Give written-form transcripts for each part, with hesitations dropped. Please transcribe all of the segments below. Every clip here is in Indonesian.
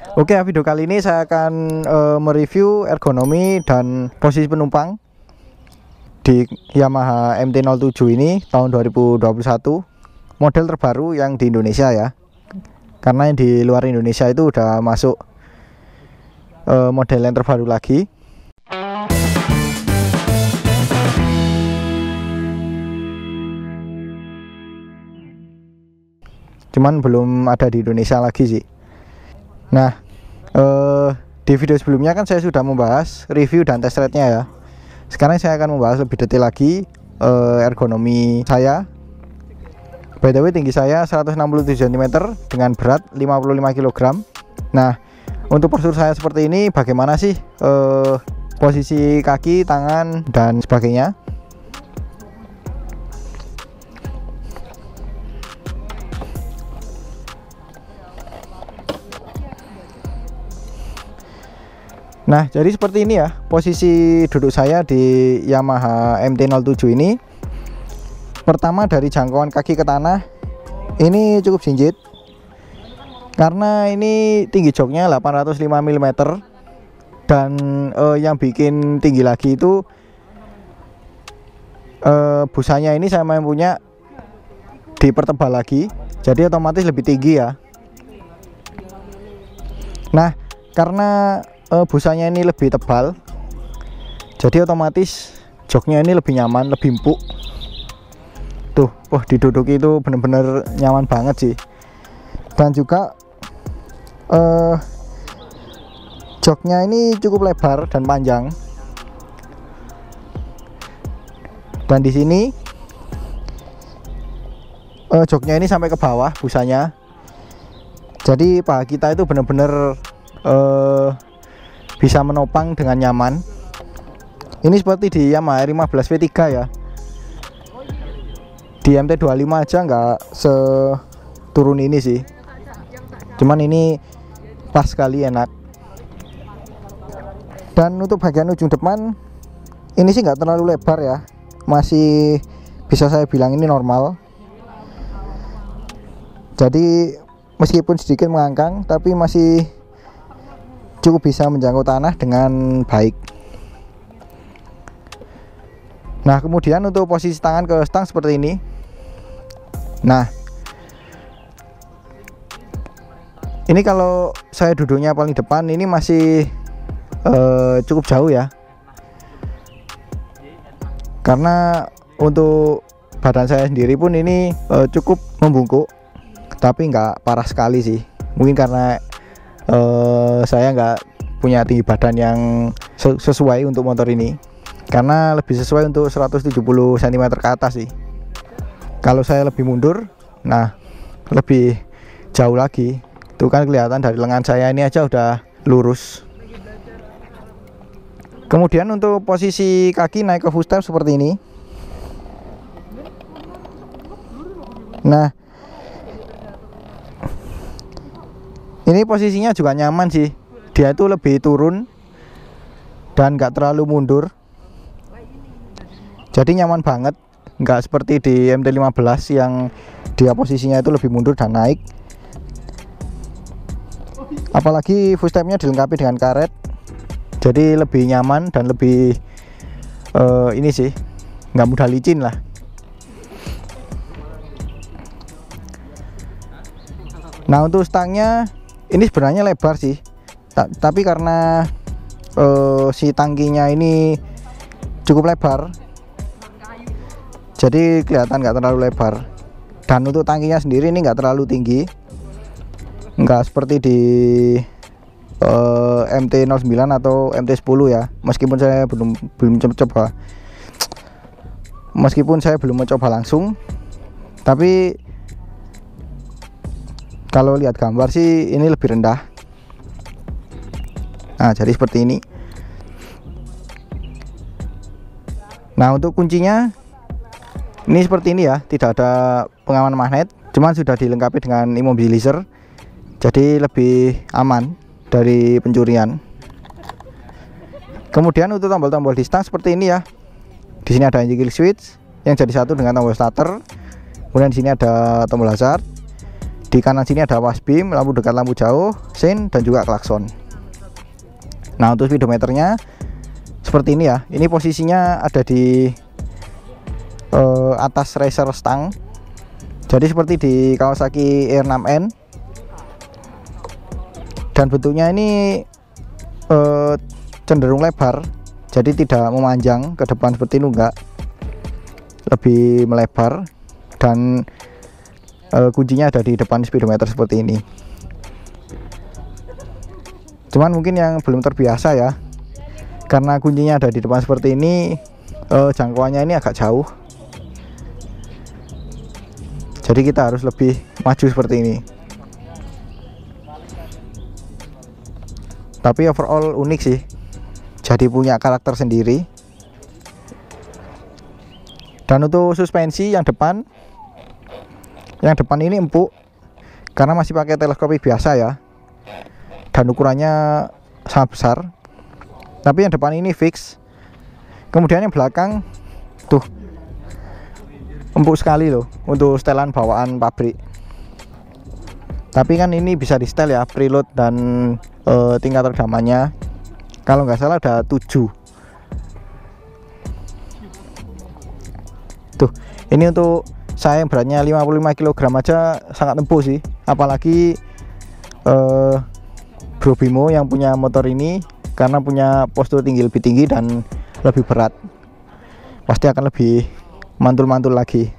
Oke, video kali ini saya akan mereview ergonomi dan posisi penumpang di Yamaha MT-07 ini tahun 2021, model terbaru yang di Indonesia ya. Karena yang di luar Indonesia itu udah masuk model yang terbaru lagi. Cuman belum ada di Indonesia lagi sih. Nah, di video sebelumnya kan saya sudah membahas review dan test ride-nya ya. Sekarang saya akan membahas lebih detail lagi ergonomi saya. By the way, tinggi saya 167 cm dengan berat 55 kg. Nah, untuk postur saya seperti ini, bagaimana sih posisi kaki, tangan, dan sebagainya? Nah, jadi seperti ini ya posisi duduk saya di Yamaha MT-07 ini. Pertama, dari jangkauan kaki ke tanah ini cukup sinjit, karena ini tinggi joknya 805 mm. Dan yang bikin tinggi lagi itu busanya ini saya mau punya dipertebal lagi, jadi otomatis lebih tinggi ya. Nah, karena busanya ini lebih tebal, jadi otomatis joknya ini lebih nyaman, lebih empuk. Tuh, diduduki itu bener-bener nyaman banget sih. Dan juga joknya ini cukup lebar dan panjang. Dan di sini joknya ini sampai ke bawah busanya. Jadi paha kita itu bener-bener bisa menopang dengan nyaman. Ini seperti di Yamaha R15 V3 ya. Di MT-25 aja nggak seturun ini sih. Cuman ini pas sekali, enak. Dan untuk bagian ujung depan ini sih nggak terlalu lebar ya. Masih bisa saya bilang ini normal. Jadi meskipun sedikit mengangkang, tapi masih cukup bisa menjangkau tanah dengan baik. Nah, kemudian untuk posisi tangan ke stang seperti ini. Nah, ini kalau saya duduknya paling depan, ini masih cukup jauh ya. Karena untuk badan saya sendiri pun ini cukup membungkuk, tapi nggak parah sekali sih. Mungkin karena saya nggak punya tinggi badan yang sesuai untuk motor ini, karena lebih sesuai untuk 170 cm ke atas sih. Kalau saya lebih mundur, nah lebih jauh lagi. Itu kan kelihatan dari lengan saya ini aja udah lurus. Kemudian untuk posisi kaki naik ke footstep seperti ini. Nah, ini posisinya juga nyaman sih. Dia itu lebih turun dan nggak terlalu mundur. Jadi nyaman banget. Nggak seperti di MT-15 yang dia posisinya itu lebih mundur dan naik. Apalagi footstepnya dilengkapi dengan karet. Jadi lebih nyaman dan lebih ini sih, nggak mudah licin lah. Nah, untuk stangnya ini sebenarnya lebar sih, tapi karena si tangkinya ini cukup lebar, jadi kelihatan nggak terlalu lebar. Dan untuk tangkinya sendiri ini nggak terlalu tinggi, nggak seperti di MT-09 atau MT-10 ya. Meskipun saya belum mencoba, langsung, tapi kalau lihat gambar sih ini lebih rendah. Nah, jadi seperti ini. Nah, untuk kuncinya ini seperti ini ya, tidak ada pengaman magnet, cuman sudah dilengkapi dengan immobilizer, jadi lebih aman dari pencurian. Kemudian untuk tombol-tombol di stang seperti ini ya. Di sini ada engine kill switch yang jadi satu dengan tombol starter. Kemudian di sini ada tombol hazard. Di kanan sini ada awas beam, lampu dekat, lampu jauh, sein, dan juga klakson. Nah, untuk speedometernya seperti ini ya. Ini posisinya ada di atas racer stang. Jadi seperti di Kawasaki R6N. Dan bentuknya ini cenderung lebar. Jadi tidak memanjang ke depan seperti ini, enggak. Lebih melebar. Dan kuncinya ada di depan speedometer seperti ini. Cuman mungkin yang belum terbiasa ya, karena kuncinya ada di depan seperti ini, jangkauannya ini agak jauh. Jadi kita harus lebih maju seperti ini. Tapi overall unik sih, jadi punya karakter sendiri. Dan untuk suspensi yang depan ini empuk karena masih pakai teleskopik biasa ya, dan ukurannya sangat besar. Tapi yang depan ini fix. Kemudian yang belakang tuh empuk sekali loh untuk setelan bawaan pabrik. Tapi kan ini bisa di setel ya, preload dan tingkat redamannya kalau nggak salah ada 7. Tuh, ini untuk saya yang beratnya 55 kg aja sangat empuk sih. Apalagi Bro Bimo yang punya motor ini, karena punya postur lebih tinggi dan lebih berat, pasti akan lebih mantul-mantul lagi.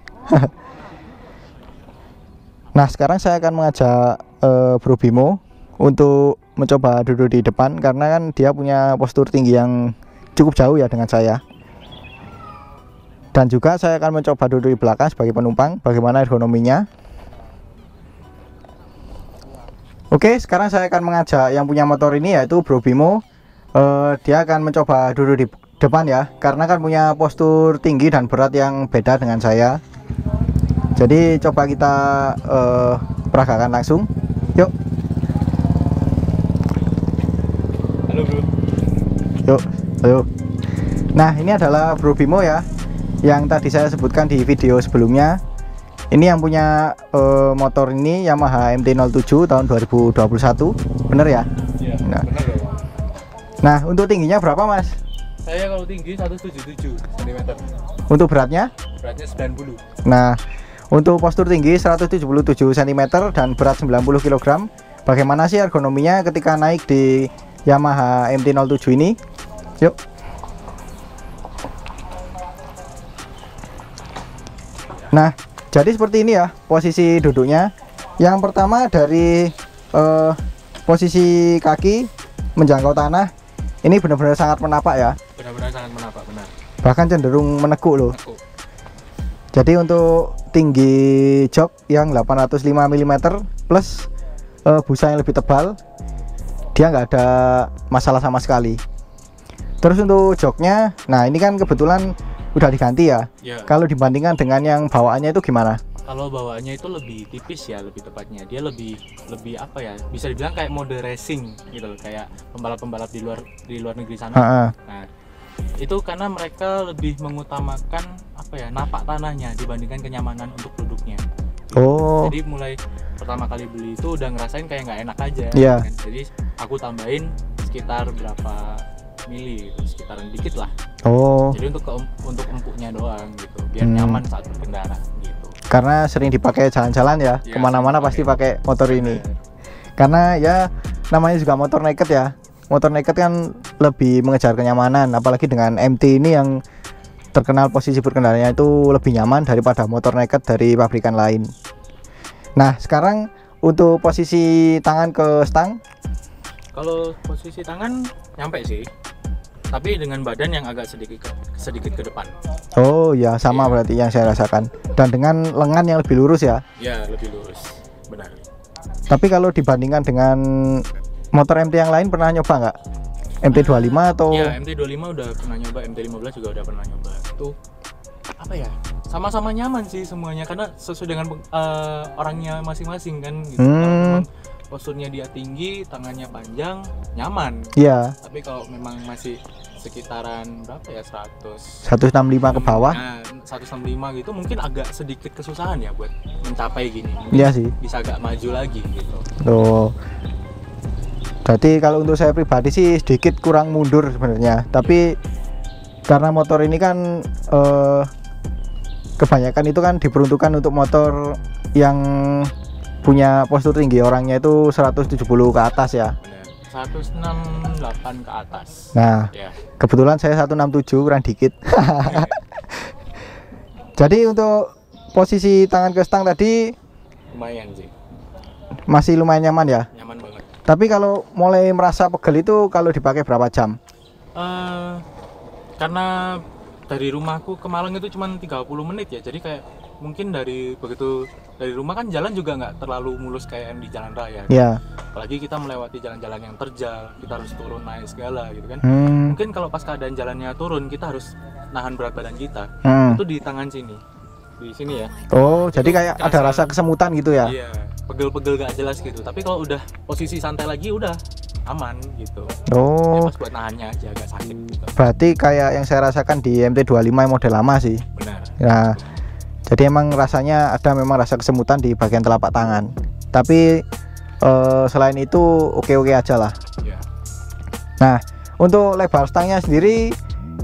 Nah, sekarang saya akan mengajak Bro Bimo untuk mencoba duduk di depan, karena kan dia punya postur tinggi yang cukup jauh ya dengan saya. Dan juga saya akan mencoba duduk di belakang sebagai penumpang, bagaimana ergonominya. Oke, sekarang saya akan mengajak yang punya motor ini, yaitu Bro Bimo. Dia akan mencoba duduk di depan ya, karena kan punya postur tinggi dan berat yang beda dengan saya. Jadi coba kita peragakan langsung. Yuk. Halo bro. Yuk, ayo. Nah, ini adalah Bro Bimo ya, yang tadi saya sebutkan di video sebelumnya. Ini yang punya motor ini Yamaha MT-07 tahun 2021, bener ya? Iya, Nah. benar bro. Nah, untuk tingginya berapa mas? Saya kalau tinggi 177 cm. Untuk beratnya? Beratnya 90. Nah, untuk postur tinggi 177 cm dan berat 90 kg. Bagaimana sih ergonominya ketika naik di Yamaha MT-07 ini? Yuk. Nah, jadi seperti ini ya posisi duduknya. Yang pertama dari posisi kaki menjangkau tanah, ini benar-benar sangat menapak ya. Benar-benar sangat menapak, benar. Bahkan cenderung menekuk loh. Menekuk. Jadi untuk tinggi jok yang 805 mm plus busa yang lebih tebal, dia nggak ada masalah sama sekali. Terus untuk joknya, nah ini kan kebetulan udah diganti ya. Ya. Kalau dibandingkan dengan yang bawaannya itu gimana? Kalau bawaannya itu lebih tipis ya, lebih tepatnya. Dia lebih apa ya? Bisa dibilang kayak mode racing gitu loh, kayak pembalap-pembalap di luar negeri sana. Nah, itu karena mereka lebih mengutamakan apa ya? Napak tanahnya dibandingkan kenyamanan untuk duduknya. Oh. Jadi mulai pertama kali beli itu udah ngerasain kayak nggak enak aja. Iya. Kan? Jadi aku tambahin sekitar berapa mili, sekitaran dikit lah. Oh. Jadi untuk empuknya doang gitu, biar nyaman saat berkendara gitu. Karena sering dipakai jalan-jalan ya, Ya, kemana-mana pasti pakai motor ini. Karena ya namanya juga motor naked ya. Motor naked kan lebih mengejar kenyamanan, apalagi dengan MT ini yang terkenal posisi berkendaranya itu lebih nyaman daripada motor naked dari pabrikan lain. Nah, sekarang untuk posisi tangan ke stang. Kalau posisi tangan nyampe sih, tapi dengan badan yang agak sedikit ke depan. Oh ya, sama berarti yang saya rasakan. Dan dengan lengan yang lebih lurus ya. Ya, lebih lurus, benar. Tapi kalau dibandingkan dengan motor MT yang lain, pernah nyoba nggak? MT-25 atau? Ya, MT-25 udah pernah nyoba, MT-15 juga udah pernah nyoba. Itu apa ya? Sama-sama nyaman sih semuanya, karena sesuai dengan orangnya masing-masing kan gitu. Kalau memang posturnya dia tinggi, tangannya panjang, nyaman. Iya. Tapi kalau memang masih sekitaran berapa ya, 165 ke bawah. Nah, 165 gitu mungkin agak sedikit kesusahan ya buat mencapai gini. Iya sih. Bisa agak maju lagi gitu. Tuh. Jadi kalau untuk saya pribadi sih sedikit kurang mundur sebenarnya. Tapi karena motor ini kan kebanyakan itu kan diperuntukkan untuk motor yang punya postur tinggi, orangnya itu 170 ke atas ya. Bener. 168 ke atas. Nah, ya. Kebetulan saya 167, kurang dikit. Jadi untuk posisi tangan ke stang tadi Lumayan sih. masih lumayan nyaman ya. Nyaman banget. Tapi kalau mulai merasa pegel itu kalau dipakai berapa jam? Karena dari rumahku ke Malang itu cuma 30 menit ya, jadi kayak mungkin dari rumah kan jalan juga nggak terlalu mulus kayak yang di jalan raya. Ya. Apalagi kita melewati jalan-jalan yang terjal, kita harus turun naik segala gitu kan. Mungkin kalau pas keadaan jalannya turun, kita harus nahan berat badan kita. Itu di tangan sini, di sini ya. Oh, jadi kayak ada rasa kesemutan gitu ya? Iya, pegel-pegel gak jelas gitu. Tapi kalau udah posisi santai lagi udah aman gitu. Oh. Ya, pas buat nahannya aja agak sakit gitu. Berarti kayak yang saya rasakan di MT25 model lama sih. Benar. Nah, jadi emang rasanya ada memang rasa kesemutan di bagian telapak tangan. Tapi selain itu oke-oke aja lah. Ya. Nah, untuk lebar stangnya sendiri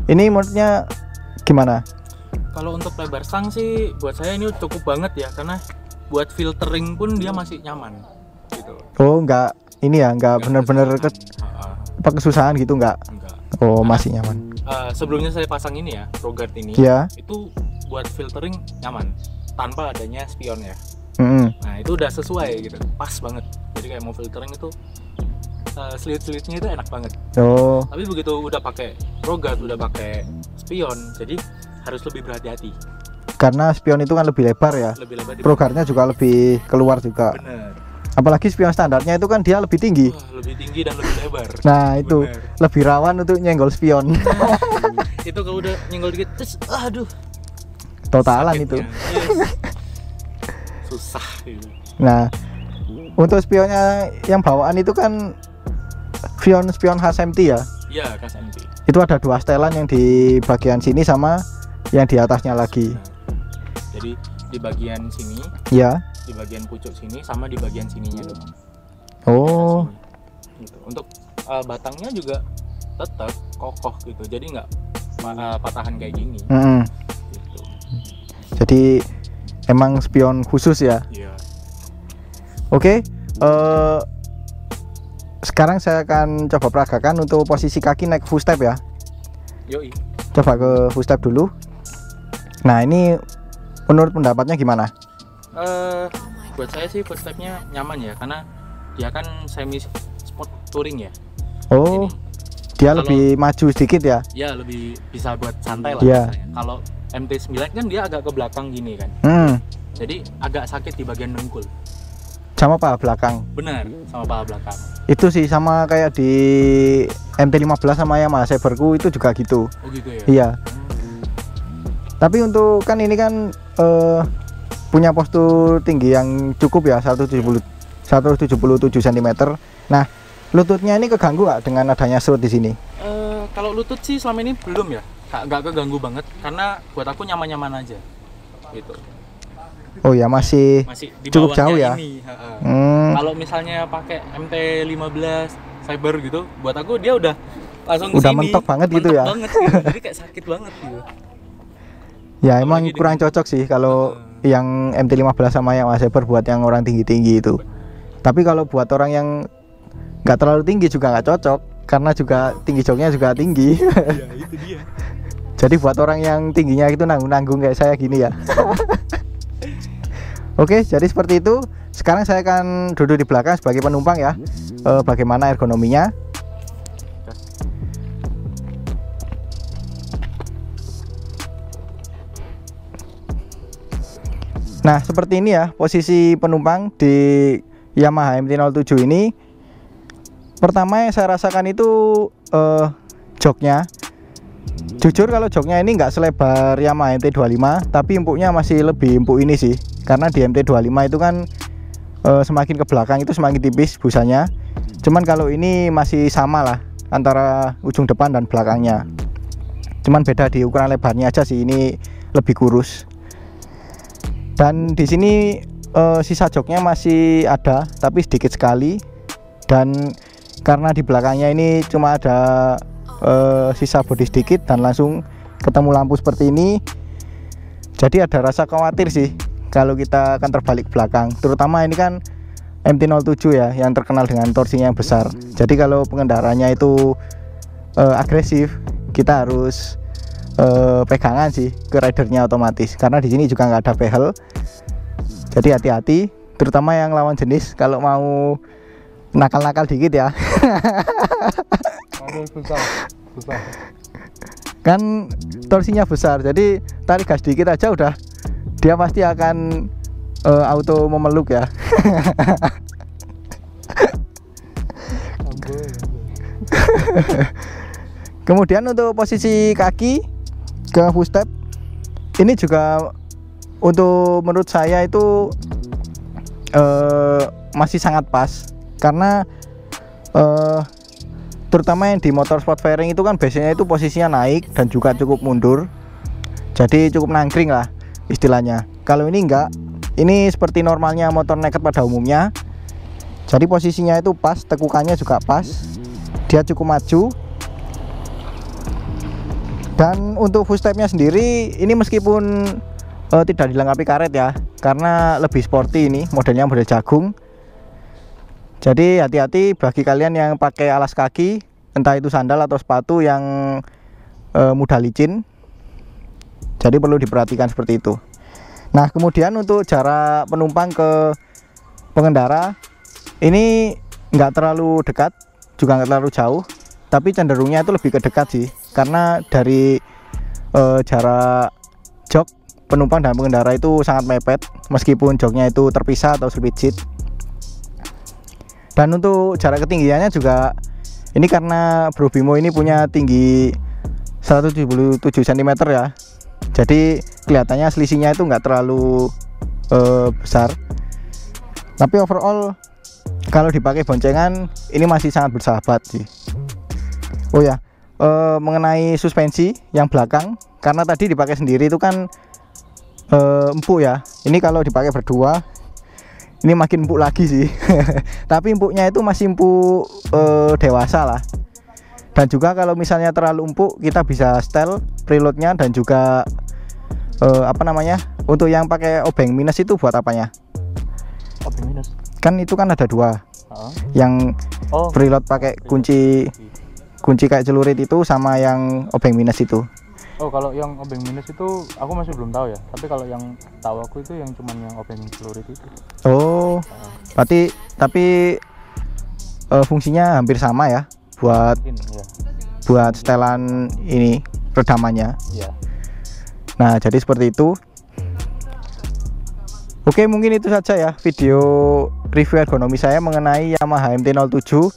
ini menurutnya gimana? Kalau untuk lebar stang sih buat saya ini cukup banget ya, karena buat filtering pun dia masih nyaman gitu. Oh, enggak ini ya, enggak bener-bener kesusahan gitu enggak? Enggak. Oh, masih nyaman. Sebelumnya saya pasang ini ya, Rogart ini. Ya. Itu buat filtering nyaman tanpa adanya spion ya. Nah, itu udah sesuai gitu, pas banget. Jadi kayak mau filtering itu slit-slitnya itu enak banget. Oh. Tapi begitu udah pakai Rogart, udah pakai spion, jadi harus lebih berhati-hati. Karena spion itu kan lebih lebar ya. Lebih lebar. Rogartnya juga lebih keluar juga. Bener. Apalagi spion standarnya itu kan dia lebih tinggi. Lebih tinggi dan lebih lebar. Nah, itu bener. Lebih rawan untuk nyenggol spion. Itu kalau udah nyenggol dikit, terus aduh. Totalan sakitnya. itu. Yes. Susah gitu. Nah, untuk spionnya yang bawaan itu kan spion khas MT ya. Iya, khas MT. Itu ada dua setelan yang di bagian sini sama yang di atasnya lagi. Nah, jadi di bagian sini, ya, di bagian pucuk sini sama di bagian sininya doang. Oh. Gitu. Untuk batangnya juga tetap kokoh gitu. Jadi nggak patahan kayak gini. Gitu. Jadi emang spion khusus ya. Iya. Oke. Sekarang saya akan coba peragakan untuk posisi kaki naik full step ya. Yoi. Coba ke full step dulu. Nah, ini menurut pendapatnya gimana? Buat saya sih full stepnya nyaman ya, karena dia kan semi sport touring ya. Oh, jadi, dia lebih maju sedikit ya? Ya, lebih bisa buat santai lah. Yeah. Kalau MT9 kan dia agak ke belakang gini kan. Jadi agak sakit di bagian dengkul. Sama paha belakang. Benar, sama paha belakang. Itu sih sama kayak di MT15 sama Yamaha Saberku itu juga gitu. Oh gitu ya? Iya. Tapi untuk kan ini kan punya postur tinggi yang cukup ya, 177 cm. Nah, lututnya ini keganggu nggak dengan adanya serut di sini? Kalau lutut sih selama ini belum ya, nggak keganggu banget, karena buat aku nyaman-nyaman aja gitu. Oh ya, masih di cukup jauh ya. Kalau misalnya pakai MT15 Cyber gitu, buat aku dia udah langsung udah kesini, mentok banget gitu ya. Banget, gitu. Jadi kayak sakit banget gitu. Ya emang kurang cocok sih kalau yang MT15 sama yang Saber buat yang orang tinggi-tinggi itu. Tapi kalau buat orang yang nggak terlalu tinggi juga nggak cocok, karena juga tinggi joknya juga tinggi. Iya, itu dia. Jadi buat orang yang tingginya itu nanggung-nanggung kayak saya gini ya. Oke, jadi seperti itu. Sekarang saya akan duduk di belakang sebagai penumpang ya. Bagaimana ergonominya? Nah, seperti ini ya posisi penumpang di Yamaha MT-07 ini. Pertama yang saya rasakan itu joknya. Jujur kalau joknya ini nggak selebar Yamaha MT-25, tapi empuknya masih lebih empuk ini sih. Karena di MT-25 itu kan semakin ke belakang itu semakin tipis busanya. Cuman kalau ini masih sama lah, antara ujung depan dan belakangnya. Cuman beda di ukuran lebarnya aja sih, ini lebih kurus. Dan di sini sisa joknya masih ada, tapi sedikit sekali. Dan karena di belakangnya ini cuma ada sisa bodi sedikit dan langsung ketemu lampu seperti ini, jadi ada rasa khawatir sih kalau kita akan terbalik belakang. Terutama ini kan MT-07 ya, yang terkenal dengan torsinya yang besar. Jadi kalau pengendaranya itu agresif, kita harus pegangan sih ke ridernya otomatis, karena di sini juga nggak ada behel. Jadi hati-hati, terutama yang lawan jenis kalau mau nakal-nakal dikit ya. Susah. Kan torsinya besar, jadi tarik gas dikit aja udah dia pasti akan auto memeluk ya. Kemudian untuk posisi kaki ke full step ini juga untuk menurut saya itu masih sangat pas, karena terutama yang di motor sport fairing itu kan biasanya itu posisinya naik dan juga cukup mundur, jadi cukup nangkring lah istilahnya. Kalau ini enggak, ini seperti normalnya motor naked pada umumnya, jadi posisinya itu pas, tekukannya juga pas, dia cukup maju. Dan untuk full stepnya sendiri ini meskipun tidak dilengkapi karet ya, karena lebih sporty, ini modelnya model jagung. Jadi hati-hati bagi kalian yang pakai alas kaki, entah itu sandal atau sepatu yang mudah licin. Jadi perlu diperhatikan seperti itu. Nah, kemudian untuk jarak penumpang ke pengendara ini nggak terlalu dekat, juga nggak terlalu jauh, tapi cenderungnya itu lebih ke dekat sih, karena dari jarak jok penumpang dan pengendara itu sangat mepet, meskipun joknya itu terpisah atau split seat. Dan untuk jarak ketinggiannya juga ini karena Bro Bimo ini punya tinggi 177 cm ya, jadi kelihatannya selisihnya itu nggak terlalu besar, tapi overall kalau dipakai boncengan ini masih sangat bersahabat sih. Oh ya, mengenai suspensi yang belakang, karena tadi dipakai sendiri itu kan empuk ya, ini kalau dipakai berdua ini makin empuk lagi sih. Tapi empuknya itu masih empuk dewasa lah. Dan juga kalau misalnya terlalu empuk, kita bisa setel preloadnya, dan juga apa namanya, untuk yang pakai obeng minus itu buat apanya? Obeng minus Kan itu kan ada dua, yang preload pakai kunci kayak celurit itu, sama yang obeng minus itu. Oh, kalau yang obeng minus itu aku masih belum tahu ya. Tapi kalau yang tahu aku itu yang cuman yang obeng celurit itu. Oh, berarti tapi fungsinya hampir sama ya, buat ya. Buat setelan ini redamannya. Ya. Nah, jadi seperti itu. Oke, mungkin itu saja ya video review ergonomi saya mengenai Yamaha MT-07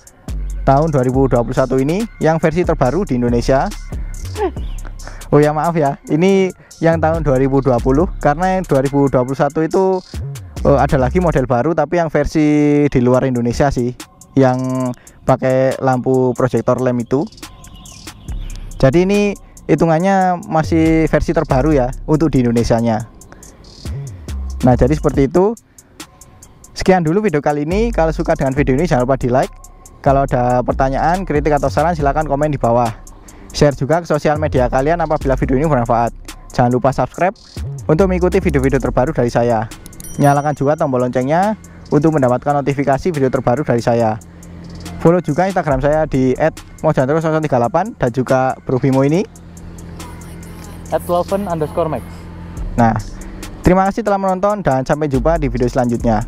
tahun 2021 ini, yang versi terbaru di Indonesia. Oh ya, maaf ya, ini yang tahun 2020, karena yang 2021 itu ada lagi model baru, tapi yang versi di luar Indonesia sih, yang pakai lampu proyektor lem itu. Jadi ini hitungannya masih versi terbaru ya untuk di Indonesianya. Nah, jadi seperti itu. Sekian dulu video kali ini. Kalau suka dengan video ini jangan lupa di like. Kalau ada pertanyaan, kritik atau saran silahkan komen di bawah. Share juga ke sosial media kalian apabila video ini bermanfaat. Jangan lupa subscribe untuk mengikuti video-video terbaru dari saya. Nyalakan juga tombol loncengnya untuk mendapatkan notifikasi video terbaru dari saya. Follow juga Instagram saya di @mojantero38 dan juga Bro Bimo ini @loven_max. Nah, terima kasih telah menonton dan sampai jumpa di video selanjutnya.